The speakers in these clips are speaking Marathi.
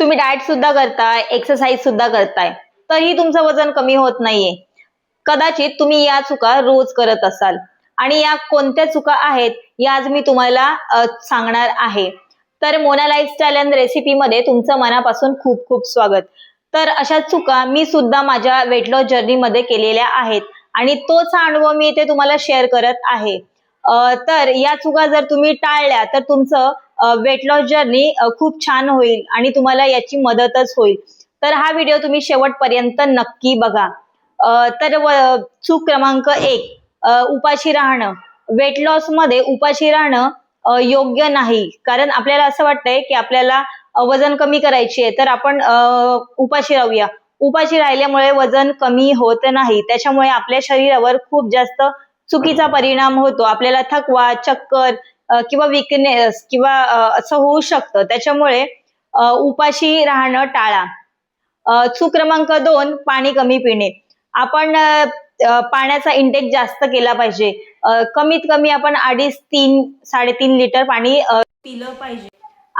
तुम्ही डाएट सुद्धा करताय, एक्सरसाइज सुद्धा करताय, तरी तुमचं वजन कमी होत नाहीये. कदाचित तुम्ही या चुका रोज करत असाल आणि या कोणत्या चुका आहेत या आज मी तुम्हाला सांगणार आहे. तर मोना लाईफस्टाईल अँड रेसिपी मध्ये तुमचं मनापासून खूप खूप स्वागत. तर अशा चुका मी सुद्धा माझ्या वेट लॉस जर्नी मध्ये केलेल्या आहेत आणि तोच हा अनुभव मी इथे तुम्हाला शेअर करत आहे. तर या चुका जर तुम्ही टाळल्या तर तुमचं वेट लॉस जर्नी खूप छान होईल आणि तुम्हाला याची मदतच होईल. तर हा व्हिडिओ तुम्ही शेवटपर्यंत नक्की बघा. तर चूक क्रमांक 1, उपाशी राहणं. वेट लॉस मध्ये उपाशी राहणं योग्य नाही, कारण आपल्याला असं वाटतंय की आपल्याला वजन कमी करायची आहे तर आपण उपाशी राहूया. उपाशी राहिल्यामुळे वजन कमी होत नाही, त्याच्यामुळे आपल्या शरीरावर खूप जास्त चुकीचा परिणाम होतो. आपल्याला थकवा, चक्कर किंवा विकनेस किंवा असं होऊ शकतं. त्याच्यामुळे उपाशी राहणं टाळा. चूक क्रमांक 2, पाणी कमी पिणे. आपण पाण्याचा इंटेक जास्त केला पाहिजे. कमीत कमी आपण 2.5-3-3.5 लिटर पाणी पिलं पाहिजे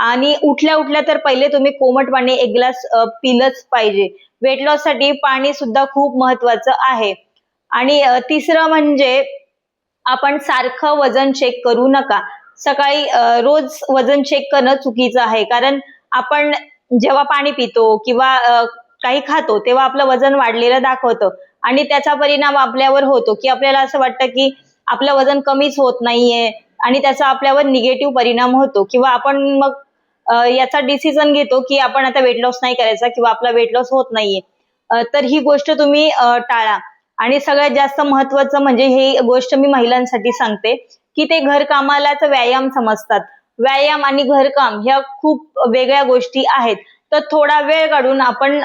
आणि उठल्या उठल्या तर पहिले तुम्ही कोमट पाणी 1 ग्लास पिलंच पाहिजे. वेट लॉस साठी पाणी सुद्धा खूप महत्वाचं आहे. आणि तिसरं म्हणजे आपण सारखं वजन चेक करू नका. सकाळी रोज वजन चेक करणं चुकीचं आहे, कारण आपण जेव्हा पाणी पितो किंवा काही खातो तेव्हा आपलं वजन वाढलेलं दाखवतं आणि त्याचा परिणाम आपल्यावर होतो की आपल्याला असं वाटतं की आपलं वजन कमीच होत नाहीये आणि त्याचा आपल्यावर निगेटिव्ह परिणाम होतो किंवा आपण मग याचा डिसिजन घेतो की आपण आता वेट लॉस नाही करायचा किंवा आपला वेट लॉस होत नाहीये. तर ही गोष्ट तुम्ही टाळा. आणि सगळ्यात जास्त महत्वाचं म्हणजे ही गोष्ट मी महिलांसाठी सांगते की ते घरकामालाच व्यायाम समजतात. व्यायाम आणि घरकाम ह्या खूप वेगळ्या गोष्टी आहेत. तर थोडा वेळ काढून आपण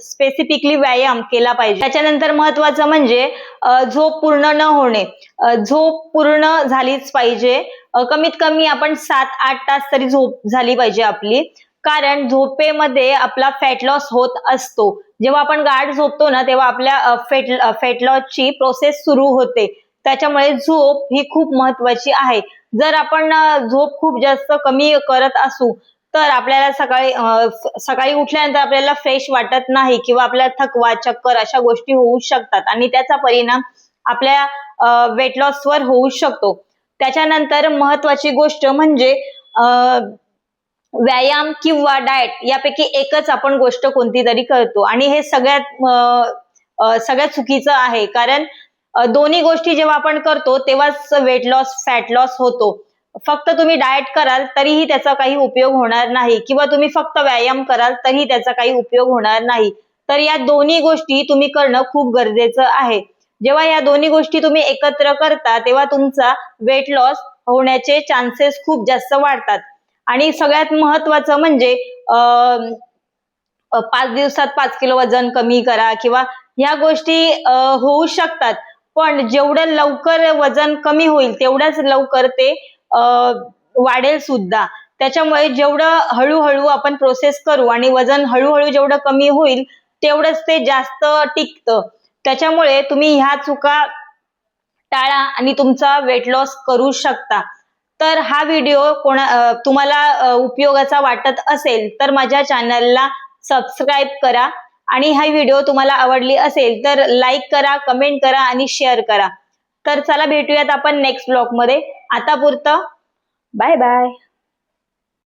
स्पेसिफिकली व्यायाम केला पाहिजे. त्याच्यानंतर महत्वाचं म्हणजे झोप पूर्ण न होणे. झोप पूर्ण झालीच पाहिजे. कमीत कमी आपण 7-8 तास तरी झोप झाली पाहिजे आपली, कारण झोपेमध्ये आपला फॅट लॉस होत असतो. जेव्हा आपण गाढ झोपतो ना तेव्हा आपल्या फॅट लॉसची प्रोसेस सुरू होते. त्याच्यामुळे झोप ही खूप महत्वाची आहे. जर आपण झोप खूप जास्त कमी करत असू तर आपल्याला सकाळी उठल्यानंतर आपल्याला फ्रेश वाटत नाही किंवा आपल्याला थकवा, चक्कर अशा गोष्टी होऊ शकतात आणि त्याचा परिणाम आपल्या वेट लॉस वर होऊ शकतो. त्याच्यानंतर महत्वाची गोष्ट म्हणजे व्यायाम किंवा डाएट यापैकी एकच आपण गोष्ट कोणती तरी करतो आणि हे सगळ्यात चुकीचं आहे, कारण दोन्ही गोष्टी जेव्हा आपण करतो तेव्हाच वेट लॉस, फॅट लॉस होतो. फक्त तुम्ही डाएट कराल तरीही त्याचा काही उपयोग होणार नाही किंवा तुम्ही फक्त व्यायाम कराल तरी त्याचा काही उपयोग होणार नाही. तर या दोन्ही गोष्टी तुम्ही करणं खूप गरजेचं आहे. जेव्हा या दोन्ही गोष्टी तुम्ही एकत्र करता तेव्हा तुमचा वेट लॉस होण्याचे चान्सेस खूप जास्त वाढतात. आणि सगळ्यात महत्वाचं म्हणजे 5 दिवसात 5 किलो वजन कमी करा किंवा ह्या गोष्टी होऊ शकतात, पण जेवढं लवकर वजन कमी होईल तेवढ्याच लवकर ते वाढेल सुद्धा. त्याच्यामुळे जेवढं हळूहळू आपण प्रोसेस करू आणि वजन हळूहळू जेवढं कमी होईल तेवढंच ते जास्त टिकतं. त्याच्यामुळे तुम्ही ह्या चुका टाळा आणि तुमचा वेट लॉस करू शकता. तर हा व्हिडिओ तुम्हाला उपयोगाचा वाटत असेल तर माझ्या चॅनलला सबस्क्राईब करा आणि हा व्हिडिओ तुम्हाला आवडली असेल तर लाईक करा, कमेंट करा आणि शेअर करा. तर चला भेटूयात आपण नेक्स्ट ब्लॉग मध्ये. आता पुरतं बाय बाय.